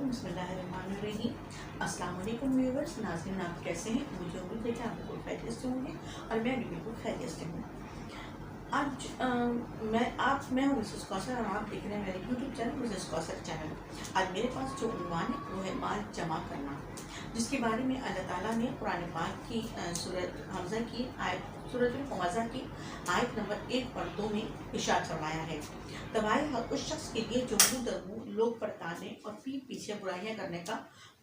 वालेकुम, बिस्मिल्लाहिर्रहमानिर्रहीम। अस्सलाम वालेकुम व्यूअर्स, नाज़रीन आप कैसे हैं? मुझे उम्मीद है कि आप बिल्कुल खैरियत से होंगे और मैं भी बिल्कुल खैरियत से हूँ। आज मैं हूँ मिसेस कौसर और आप देख रहे हैं मेरे YouTube channel Mrs Kausar channel. आज मेरे पास जो उन्वान है वो है माल जमा करना, जिसके बारे में अल्लाह ताला ने कुरान पाक की सूरत हमज़ा की आयत सूरत हमज़ा की आयत नंबर 1 और 2 में इरशाद फरमाया है। तबाही है उस शख्स के लिए जो मुँह दर मुँह लोग परताने और पीठ पीछे बुराइयां करने का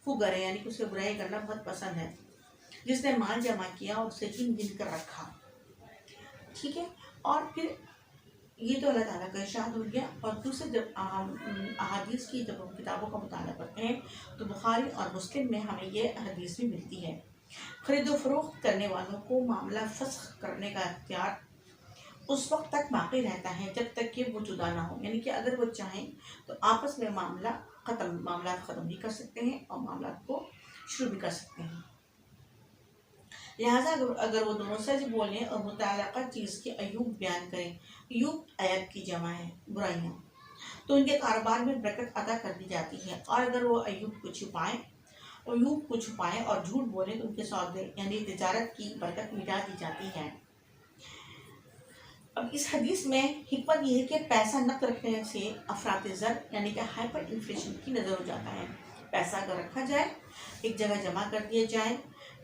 खुगर है, यानी कि उसे बुराई करना बहुत पसंद है, जिसने माल जमा किया और उसे गिन गिन कर रखा। ठीक है, और फिर ये तो अल्लाह ताला का इरशाद हो गया। और दूसरे जब अहादीस की जब हम किताबों का मुताला करते हैं तो बुखारी और मुस्लिम में हमें ये हदीस भी मिलती है। खरीदो फरोख्त करने वालों को मामला फस्ख करने का इख्तियार उस वक्त तक बाकी रहता है जब तक कि वो जुदा ना हो, यानी कि अगर वो चाहें तो आपस में मामला ख़त्म भी कर सकते हैं और मामला को शुरू भी कर सकते हैं। लिहाजा अगर वो दोनों सच बोलें और मुताल्लिक़ा चीज़ के अयूब बयान करें, यूब ऐब की जमा है बुराइयाँ, तो उनके कारोबार में बरकत अदा कर दी जाती है। और अगर वो अयूब को छुपाएं और झूठ बोलें तो उनके सौदे यानी तिजारत की बरकत मिटा दी जाती है। अब इस हदीस में हिकमत ये है कि पैसा नक़द रखने से अफरात ज़र यानी कि हाइपर इन्फ्लेशन की नज़र हो जाता है। पैसा अगर रखा जाए, एक जगह जमा कर दिया जाए,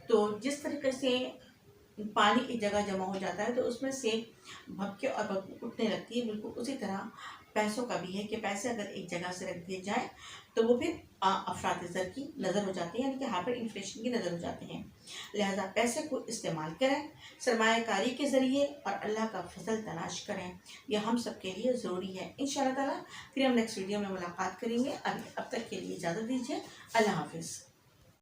तो जिस तरीके से पानी एक जगह जमा हो जाता है तो उसमें से भपके और बदबू उठने लगती है, बिल्कुल उसी तरह पैसों का भी है कि पैसे अगर एक जगह से रख दिए जाए तो वो फिर अफरात ज़र की नज़र हो जाती है, यानी कि हाइपर इन्फ्लेशन की नज़र हो जाते हैं। लिहाजा पैसे को इस्तेमाल करें सरमायाकारी के ज़रिए और अल्लाह का फजल तलाश करें, यह हम सब के लिए ज़रूरी है। इंशाअल्लाह ताला फिर हम नेक्स्ट वीडियो में मुलाकात करेंगे। अब तक के लिए इजाज़त दीजिए। अल्लाह हाफिज़।